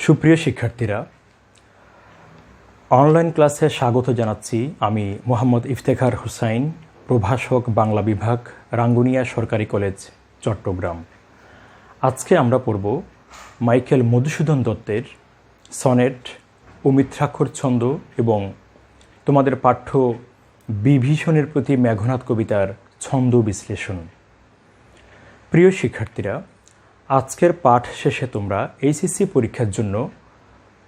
সুপ্রিয় শিক্ষার্থীরা, অনলাইন ক্লাসে স্বাগত জানাচ্ছি। আমি মোহাম্মদ ইফতেখার হুসাইন, প্রভাষক, বাংলা বিভাগ, রাঙ্গুনিয়া সরকারি কলেজ, চট্টগ্রাম। আজকে আমরা পড়ব মাইকেল মধুসূদন দত্তের সনেট ও মিথ্যাক্ষর ছন্দ এবং তোমাদের পাঠ্য বিভীষণের প্রতি মেঘনাদ কবিতার ছন্দ বিশ্লেষণ। প্রিয় শিক্ষার্থীরা, আজকের পাঠ শেষে তোমরা এইচএসসি পরীক্ষার জন্য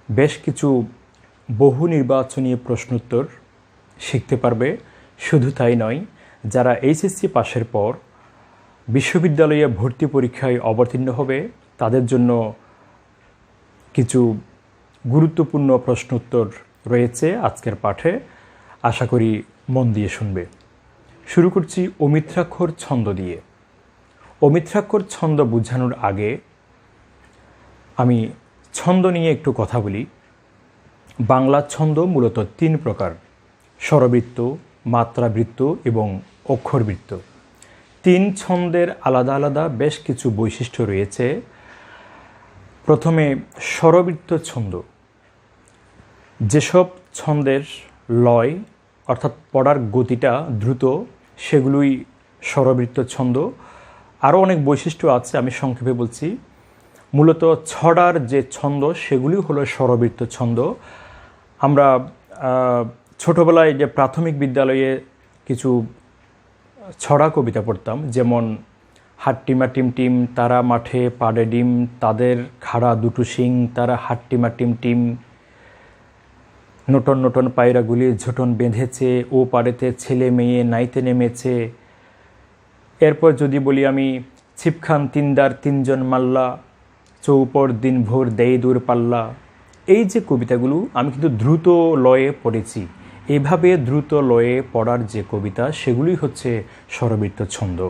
বেশ কিছু বহু নির্বাচনী প্রশ্নোত্তর শিখতে পারবে। শুধু তাই নয়, যারা এইচএসসি পাশের পর বিশ্ববিদ্যালয়ে ভর্তি পরীক্ষায় অবতীর্ণ হবে তাদের জন্য কিছু গুরুত্বপূর্ণ প্রশ্নোত্তর রয়েছে আজকের পাঠে। আশা করি মন দিয়ে শুনবে। শুরু করছি অমিত্রাক্ষর ছন্দ দিয়ে। অমিত্রাক্ষর ছন্দ বোঝানোর আগে আমি ছন্দ নিয়ে একটু কথা বলি। বাংলা ছন্দ মূলত 3 প্রকার: স্বরবৃত্ত, মাত্রাবৃত্ত এবং অক্ষরবৃত্ত। 3 ছন্দের আলাদা আলাদা বেশ কিছু বৈশিষ্ট্য রয়েছে। প্রথমে স্বরবৃত্ত ছন্দ। যেসব ছন্দের লয় অর্থাৎ পড়ার গতিটা দ্রুত, সেগুলোই স্বরবৃত্ত ছন্দ। আরও অনেক বৈশিষ্ট্য আছে, আমি সংক্ষেপে বলছি। মূলত ছড়ার যে ছন্দ সেগুলি হলো স্বরবৃত্ত ছন্দ। আমরা ছোটোবেলায় যে প্রাথমিক বিদ্যালয়ে কিছু ছড়া কবিতা পড়তাম, যেমন হাট্টিমা টিম টিম তারা মাঠে পাড়ে ডিম, তাদের খাড়া দুটো শিং তারা হাট্টিমা টিম টিম, নটন নটন পায়রাগুলি ঝোটন বেঁধেছে, ও পাড়েতে ছেলে মেয়ে নাইতে নেমেছে। এরপর যদি বলি আমি, ছিপখান তিনদার তিনজন মাল্লা, চৌপর দিনভর দেয় দূর পাল্লা। এই যে কবিতাগুলো আমি কিন্তু দ্রুত লয়ে পড়েছি। এভাবে দ্রুত লয়ে পড়ার যে কবিতা সেগুলি হচ্ছে স্বরবৃত্ত ছন্দ।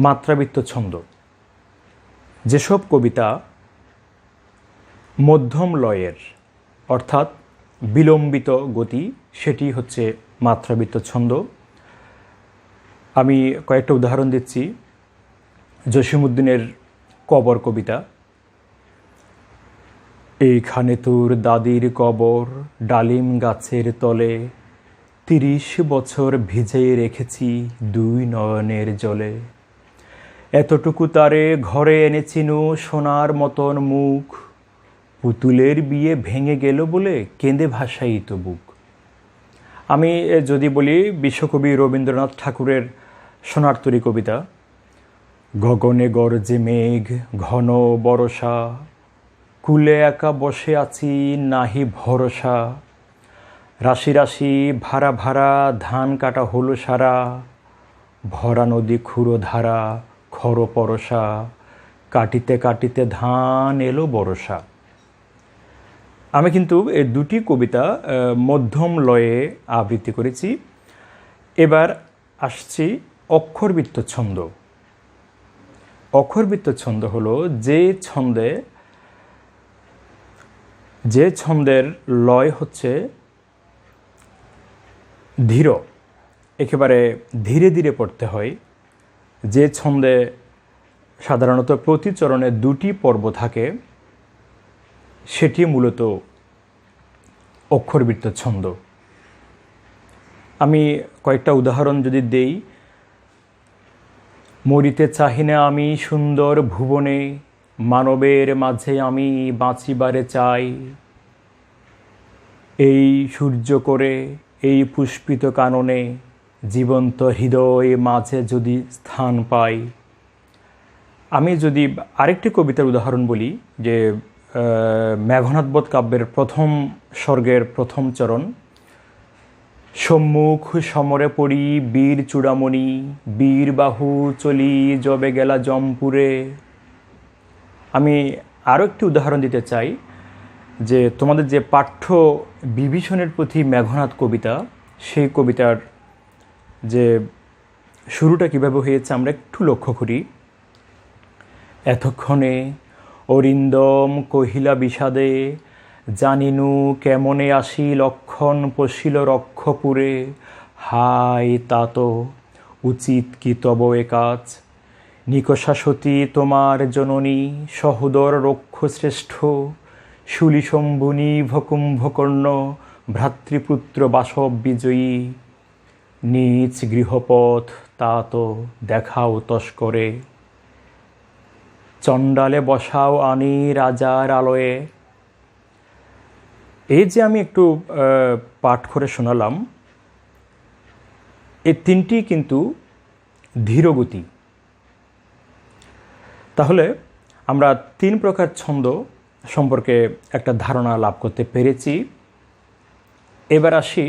মাত্রাবৃত্ত ছন্দ। যেসব কবিতা মধ্যম লয়ের অর্থাৎ বিলম্বিত গতি, সেটি হচ্ছে মাত্রাবৃত্ত ছন্দ। আমি কয়েকটা উদাহরণ দিচ্ছি। জসীমউদ্দিনের কবর কবিতা। এইখানে তোর দাদির কবর ডালিম গাছের তলে, 30 বছর ভিজিয়ে রেখেছি 2 নয়নের জলে। এতটুকু তারে ঘরে এনেছিনু সোনার মতন মুখ, পুতুলের বিয়ে ভেঙে গেল বলে কেঁদে ভাসাইত বুক। আমি যদি বলি বিশ্বকবি রবীন্দ্রনাথ ঠাকুরের সোনার তরী কবিতা। গগনে গর্জে মেঘ ঘন বরষা, কুলে একা বসে আছি নাহি ভরসা। রাশি রাশি ভাড়া ভাড়া ধান কাটা হলো সারা, ভরা নদী খুঁড়ো ধারা খর পরশা, কাটিতে কাটিতে ধান এলো বরষা। আমি কিন্তু এই দুটি কবিতা মধ্যম লয়ে আবৃত্তি করেছি। এবার আসছি অক্ষরবৃত্ত ছন্দ। অক্ষরবৃত্ত ছন্দ হলো যে ছন্দের লয় হচ্ছে ধীর, একেবারে ধীরে ধীরে পড়তে হয়। যে ছন্দে সাধারণত প্রতি চরণে 2টি পর্ব থাকে, সেটি মূলত অক্ষরবৃত্ত ছন্দ। আমি কয়েকটা উদাহরণ যদি দেই। মরিতে চাহি না আমি সুন্দর ভুবনে, মানবের মাঝে আমি বাঁচিবারে চাই। এই সূর্য করে এই পুষ্পিত কাননে, জীবন্ত হৃদয় মাঝে যদি স্থান পাই। আমি যদি আরেকটি কবিতার উদাহরণ বলি, যে মেঘনাদ বধ কাব্যের প্রথম স্বর্গের প্রথম চরণ। সম্মুখ সমরে পড়ি বীর চূড়ামণি, বীর বাহু চলি জবে গেলা জমপুরে। আমি আরও একটি উদাহরণ দিতে চাই, যে তোমাদের যে পাঠ্য বিভীষণের প্রতি মেঘনাদ কবিতা, সেই কবিতার যে শুরুটা কীভাবে হয়েছে আমরা একটু লক্ষ্য করি। এতক্ষণে অরিন্দম কহিলা বিষাদে, জানিনু কেমনে আসি লক্ষণ পশিল রক্ষপুরে। হায় তাত উচিত কি তব এ কাজ, নিকষাসতী তোমার জননী, সহোদর রক্ষশ্রেষ্ঠ, শূলিশম্ভুনি ভকুম্ভকর্ণ, ভ্রাতৃপুত্র বাসব বিজয়ী, নিজ গৃহপথ তাত দেখাও তস্করে, চণ্ডালে বসাও আনি রাজার আলয়ে। এই যে আমি একটু পাঠ করে শোনালাম, এই তিনটি কিন্তু ধীরগতি। তাহলে আমরা তিন প্রকার ছন্দ সম্পর্কে একটা ধারণা লাভ করতে পেরেছি। এবার আসি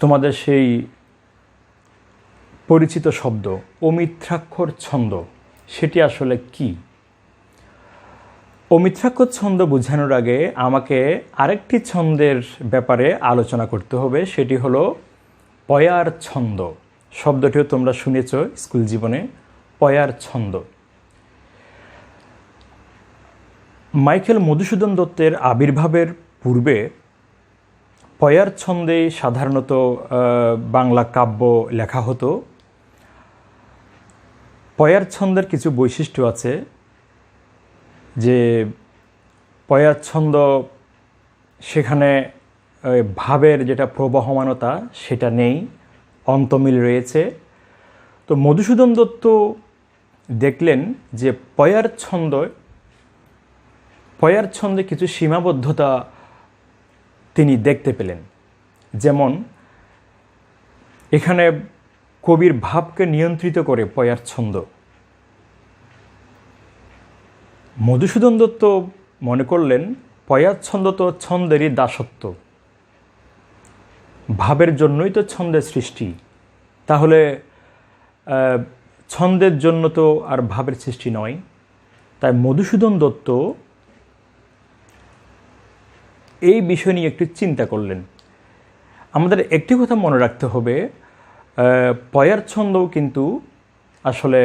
তোমাদের সেই পরিচিত শব্দ অমিত্রাক্ষর ছন্দ, সেটি আসলে কি? অমিত্রাক্ষর ছন্দ বোঝানোর আগে আমাকে আরেকটি ছন্দের ব্যাপারে আলোচনা করতে হবে, সেটি হলো পয়ার ছন্দ। শব্দটিও তোমরা শুনেছ স্কুল জীবনে, পয়ার ছন্দ। মাইকেল মধুসূদন দত্তের আবির্ভাবের পূর্বে পয়ার ছন্দে সাধারণত বাংলা কাব্য লেখা হতো। পয়ার ছন্দের কিছু বৈশিষ্ট্য আছে, যে পয়ার ছন্দ সেখানে ভাবের যেটা প্রবহমানতা সেটা নেই, অন্তমিল রয়েছে। তো মধুসূদন দত্ত দেখলেন যে পয়ার ছন্দে কিছু সীমাবদ্ধতা তিনি দেখতে পেলেন। যেমন এখানে কবির ভাবকে নিয়ন্ত্রিত করে পয়ার ছন্দ। মধুসূদন দত্ত মনে করলেন পয়ার ছন্দ তো ছন্দেরই দাসত্ব, ভাবের জন্যই তো ছন্দের সৃষ্টি, তাহলে ছন্দের জন্য তো আর ভাবের সৃষ্টি নয়। তাই মধুসূদন দত্ত এই বিষয় নিয়ে একটু চিন্তা করলেন। আমাদের একটি কথা মনে রাখতে হবে, পয়ার ছন্দও কিন্তু আসলে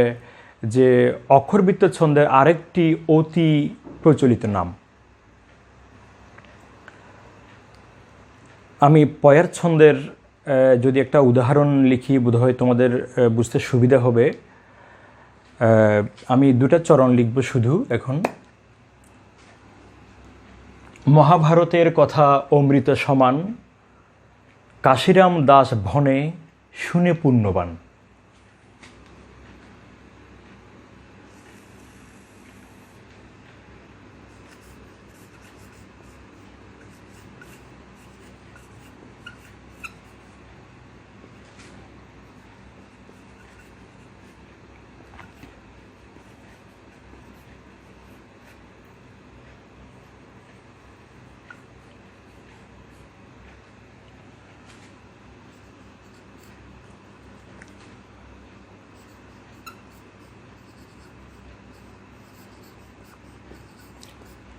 যে অক্ষরবৃত্ত ছন্দের আরেকটি অতি প্রচলিত নাম। আমি পয়ার ছন্দের যদি একটা উদাহরণ লিখি, বোধহয় তোমাদের বুঝতে সুবিধা হবে। আমি দুটা চরণ লিখব শুধু এখন। মহাভারতের কথা অমৃত সমান, কাশিরাম দাস ভনে শুনে পুণ্যবান।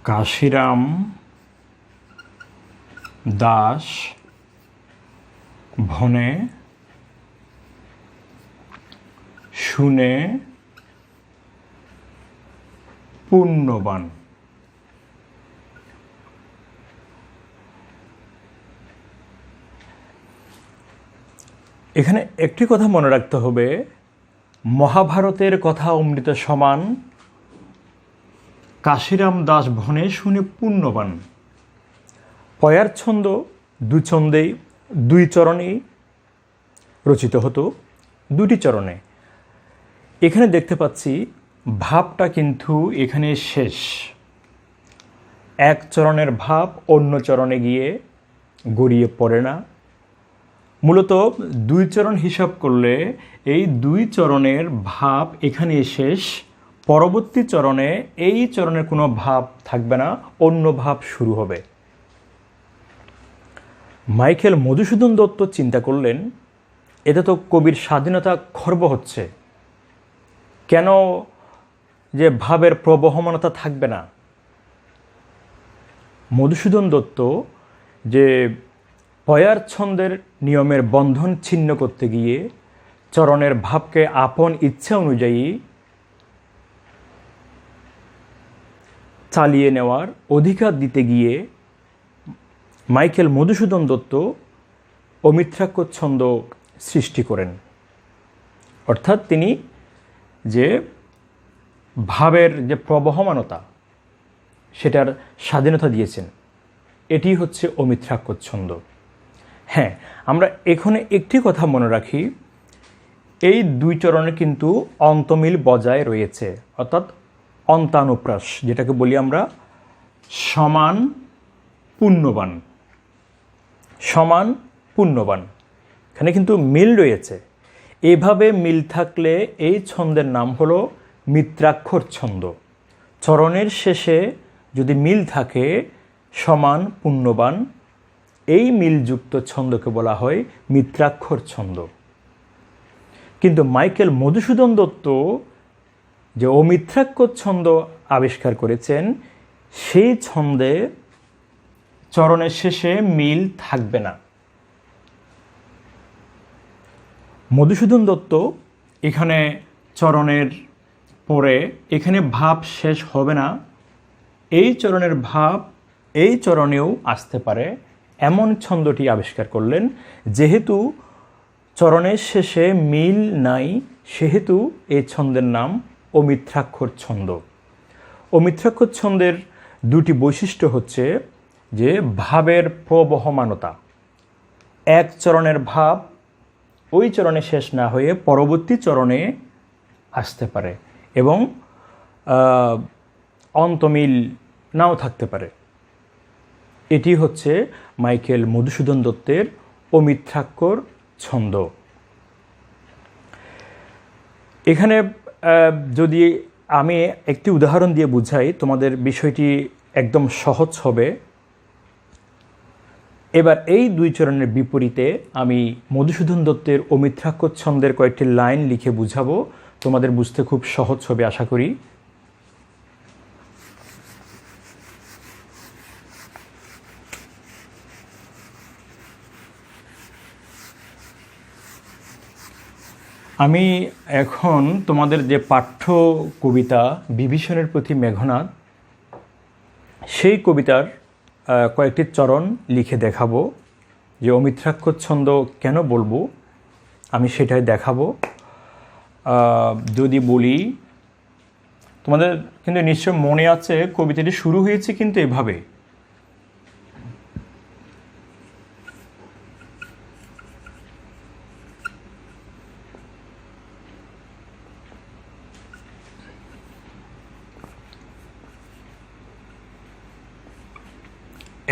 কাশিরাম দাস ভনে শুনে পুণ্যবান। এখানে একটি কথা মনে রাখতে হবে, মহাভারতের কথা অমৃত সমান, কাশিরাম দাস ভনে শুনে পুণ্যবান। পয়ার ছন্দ দুই চরণেই রচিত হতো, দুটি চরণে। এখানে দেখতে পাচ্ছি ভাবটা কিন্তু এখানে শেষ। এক চরণের ভাব অন্য চরণে গিয়ে গড়িয়ে পড়ে না। মূলত দুই চরণ হিসাব করলে এই দুই চরণের ভাব এখানে শেষ, পরবর্তী চরণে এই চরণের কোনো ভাব থাকবে না, অন্য ভাব শুরু হবে। মাইকেল মধুসূদন দত্ত চিন্তা করলেন, এতে তো কবির স্বাধীনতা খর্ব হচ্ছে, কেন যে ভাবের প্রবহমানতা থাকবে না। মধুসূদন দত্ত যে পয়ার ছন্দের নিয়মের বন্ধন ছিন্ন করতে গিয়ে চরণের ভাবকে আপন ইচ্ছা অনুযায়ী চালিয়ে নেওয়ার অধিকার দিতে গিয়ে মাইকেল মধুসূদন দত্ত অমিত্রাক্ষর ছন্দ সৃষ্টি করেন। অর্থাৎ তিনি যে ভাবের যে প্রবহমানতা সেটার স্বাধীনতা দিয়েছেন, এটি হচ্ছে অমিত্রাক্ষর ছন্দ। হ্যাঁ, আমরা এখানে একটি কথা মনে রাখি, এই দুই চরণে কিন্তু অন্তমিল বজায় রয়েছে, অর্থাৎ অন্তানুপ্রাস, যেটাকে বলি আমরা সমান পুণ্যবান। সমান পুণ্যবান, এখানে কিন্তু মিল রয়েছে। এভাবে মিল থাকলে এই ছন্দের নাম হলো মিত্রাক্ষর ছন্দ। চরণের শেষে যদি মিল থাকে সমান পুণ্যবান, এই মিলযুক্ত ছন্দকে বলা হয় মিত্রাক্ষর ছন্দ। কিন্তু মাইকেল মধুসূদন দত্ত যে অমিত্রাক্ষর ছন্দ আবিষ্কার করেছেন, সেই ছন্দে চরণের শেষে মিল থাকবে না। মধুসূদন দত্ত এখানে চরণের পরে এখানে ভাব শেষ হবে না, এই চরণের ভাব এই চরণেও আসতে পারে, এমন ছন্দটি আবিষ্কার করলেন। যেহেতু চরণের শেষে মিল নাই, সেহেতু এই ছন্দের নাম অমিত্রাক্ষর ছন্দ। অমিত্রাক্ষর ছন্দের দুটি বৈশিষ্ট্য হচ্ছে যে ভাবের প্রবহমানতা, এক চরণের ভাব ওই চরণে শেষ না হয়ে পরবর্তী চরণে আসতে পারে, এবং অন্তমিল নাও থাকতে পারে। এটি হচ্ছে মাইকেল মধুসূদন দত্তের অমিত্রাক্ষর ছন্দ। এখানে যদি আমি একটি উদাহরণ দিয়ে বুঝাই, তোমাদের বিষয়টি একদম সহজ হবে। এবার এই দুই চরণের বিপরীতে আমি মধুসূদন দত্তের অমিত্রাক্ষর ছন্দের কয়েকটি লাইন লিখে বুঝাবো, তোমাদের বুঝতে খুব সহজ হবে আশা করি। আমি এখন তোমাদের যে পাঠ্য কবিতা বিভীষণের প্রতি মেঘনাদ, সেই কবিতার কয়েকটি চরণ লিখে দেখাবো। যে অমিত্রাক্ষর ছন্দ কেন বলবো আমি সেটাই দেখাবো। যদি বলি, তোমাদের কিন্তু নিশ্চয় মনে আছে কবিতাটি শুরু হয়েছে কিন্তু এভাবে,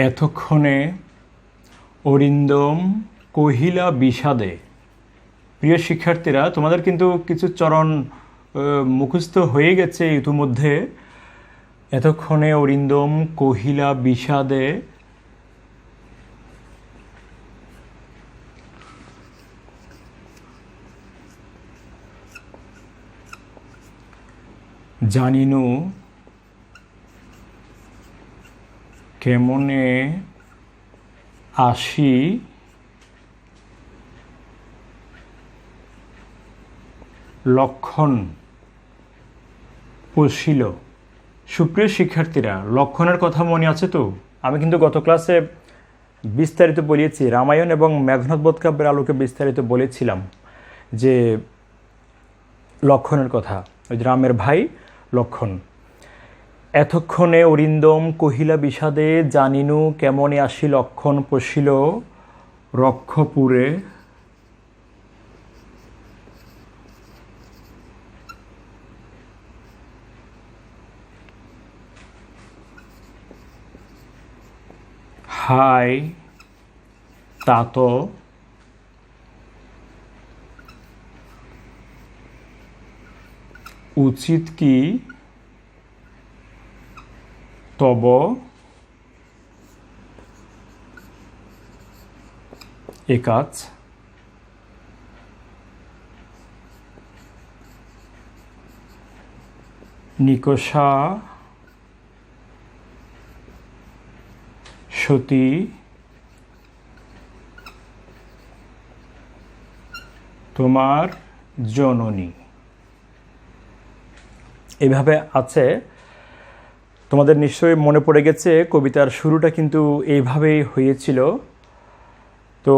এতক্ষণে অরিন্দম কহিলা বিষাদে। প্রিয় শিক্ষার্থীরা, তোমাদের কিন্তু কিছু চরণ মুখস্থ হয়ে গেছে ইতিমধ্যে। এতক্ষণে অরিন্দম কহিলা বিষাদে, জানিনু কেমনে আসি লক্ষণ পশিল। সুপ্রিয় শিক্ষার্থীরা, লক্ষণের কথা মনে আছে তো? আমি কিন্তু গত ক্লাসে বিস্তারিত বলেছি, রামায়ণ এবং মেঘনাদ বধ কাব্যের আলোকে বিস্তারিত বলেছিলাম যে লক্ষণের কথা, ওই যে রামের ভাই লক্ষণ। এতক্ষণে অরিন্দম কহিলা বিষাদে, জানিনু কেমনে আসি লক্ষণ পশিল রক্ষপুরে। হাই তাত উচিত কি তব এ কাজ। নিকষা সতী তোমার জননী। এভাবে আছে। তোমাদের নিশ্চয়ই মনে পড়ে গেছে কবিতার শুরুটা কিন্তু এইভাবেই হয়েছিল। তো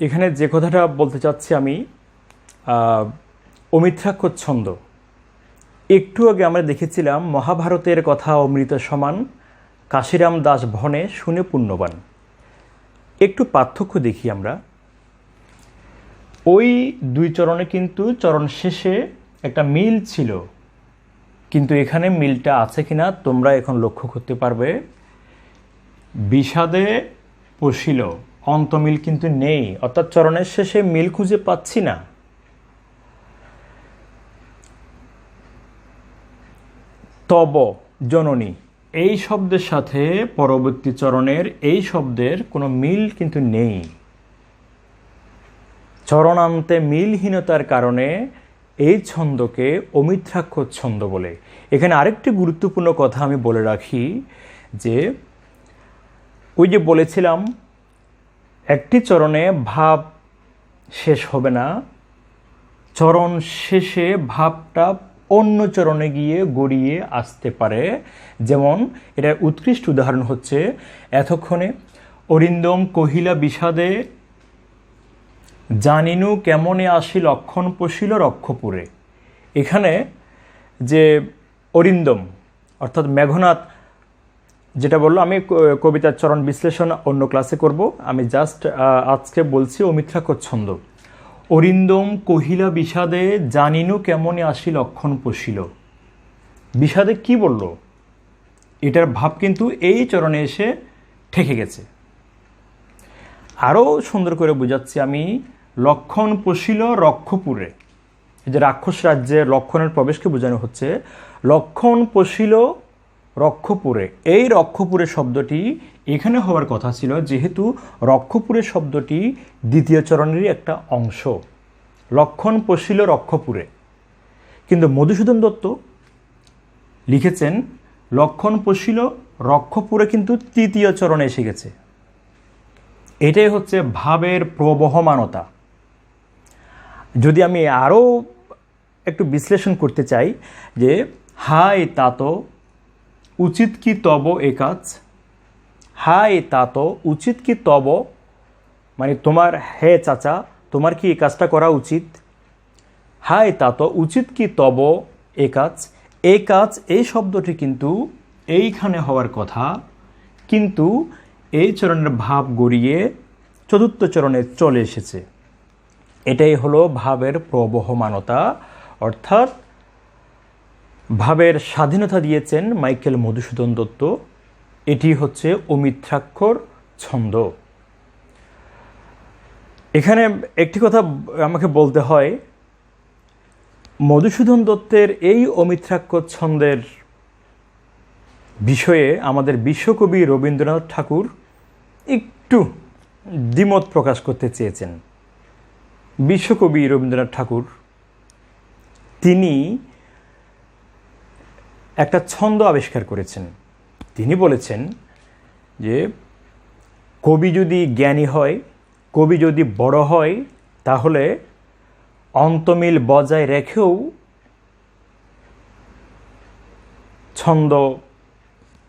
এখানে যে কথাটা বলতে চাচ্ছি আমি, অমিত্রাক্ষর ছন্দ, একটু আগে আমরা দেখেছিলাম মহাভারতের কথা অমৃত সমান, কাশিরাম দাস ভনে শুনে পুণ্যবান। একটু পার্থক্য দেখি আমরা। ওই দুই চরণে কিন্তু চরণ শেষে একটা মিল ছিল, কিন্তু এখানে মিলটা আছে কিনা তোমরা এখন লক্ষ্য করতে পারবে। বিষাদে পশিল, অন্তমিল কিন্তু নেই, অর্থাৎ চরণের শেষে মিল খুঁজে পাচ্ছি না। তব জননী, এই শব্দের সাথে পরবর্তী চরণের এই শব্দের কোনো মিল কিন্তু নেই। চরণান্তে মিলহীনতার কারণে এই ছন্দকে অমিত্রাক্ষর ছন্দ বলে। এখানে আরেকটি গুরুত্বপূর্ণ কথা আমি বলে রাখি, যে ওই যে বলেছিলাম একটি চরণে ভাব শেষ হবে না, চরণ শেষে ভাবটা অন্য চরণে গিয়ে গড়িয়ে আসতে পারে। যেমন এটার উৎকৃষ্ট উদাহরণ হচ্ছে এতক্ষণে অরিন্দম কহিলা বিষাদে জানিনু কেমনে আসি লক্ষণ পশিল রক্ষপুরে। এখানে যে অরিন্দম অর্থাৎ মেঘনাদ যেটা বললো, আমি কবিতার চরণ বিশ্লেষণ অন্য ক্লাসে করব, আমি জাস্ট আজকে বলছি অমিত্রাক্ষর ছন্দ। অরিন্দম কহিলা বিষাদে জানিনু কেমনে আসি লক্ষণ পশিল। বিষাদে কি বলল, এটার ভাব কিন্তু এই চরণে এসে ঠেকে গেছে। আরও সুন্দর করে বোঝাচ্ছি আমি, লক্ষণ পশিল রক্ষপুরে। এই যে রাক্ষস রাজ্যে লক্ষণের প্রবেশকে বোঝানো হচ্ছে, লক্ষণ পশিল রক্ষপুরে। এই রক্ষপুরে শব্দটি এখানে হওয়ার কথা ছিল, যেহেতু রক্ষপুরে শব্দটি দ্বিতীয় চরণেরই একটা অংশ। লক্ষণ পশিল রক্ষপুরে, কিন্তু মধুসূদন দত্ত লিখেছেন লক্ষণ পশিল রক্ষপুরে কিন্তু তৃতীয় চরণে এসে গেছে। এটাই হচ্ছে ভাবের প্রবহমানতা। যদি আমি আরও একটু বিশ্লেষণ করতে চাই, যে হাই তাত উচিত কি তব এ কাজ, হাই তাত উচিত কি তব মানে তোমার, হে চাচা তোমার কি এই কাজটা করা উচিত। হাই তাত উচিত কি তব এ কাজ, এই কাজ এই শব্দটি কিন্তু এইখানে হওয়ার কথা, কিন্তু এই চরণের ভাব গড়িয়ে চতুর্থ চরণে চলে এসেছে। এটাই হলো ভাবের প্রবহমানতা, অর্থাৎ ভাবের স্বাধীনতা দিয়েছেন মাইকেল মধুসূদন দত্ত। এটি হচ্ছে অমিত্রাক্ষর ছন্দ। এখানে একটি কথা আমাকে বলতে হয়, মধুসূদন দত্তের এই অমিত্রাক্ষর ছন্দের বিষয়ে আমাদের বিশ্বকবি রবীন্দ্রনাথ ঠাকুর একটু দ্বিমত প্রকাশ করতে চেয়েছেন। বিশ্বকবি রবীন্দ্রনাথ ঠাকুর তিনি একটা ছন্দ আবিষ্কার করেছেন। তিনি বলেছেন যে কবি যদি জ্ঞানী হয়, কবি যদি বড় হয়, তাহলে অন্তমিল বজায় রেখেও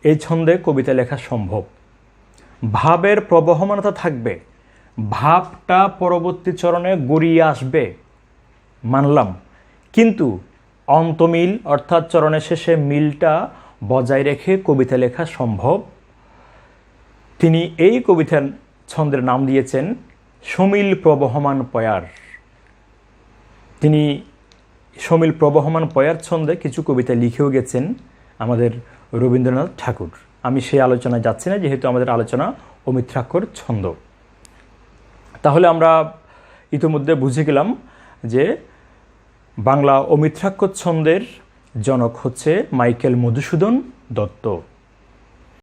এই ছন্দে কবিতা লেখা সম্ভব। ভাবের প্রবহমানতা থাকবে, ভাবটা পরবর্তী চরণে গড়িয়ে আসবে, মানলাম, কিন্তু অন্তমিল অর্থাৎ চরণের শেষে মিলটা বজায় রেখে কবিতা লেখা সম্ভব। তিনি এই কবিতার ছন্দের নাম দিয়েছেন সমিল প্রবহমান পয়ার। তিনি সমিল প্রবহমান পয়ার ছন্দে কিছু কবিতা লিখেও গেছেন আমাদের রবীন্দ্রনাথ ঠাকুর। আমি সেই আলোচনায় যাচ্ছি না, যেহেতু আমাদের আলোচনা অমিত্রাক্ষর ছন্দ। তাহলে আমরা ইতিমধ্যে বুঝে গেলাম যে বাংলা অমিত্রাক্ষর ছন্দের জনক হচ্ছে মাইকেল মধুসূদন দত্ত।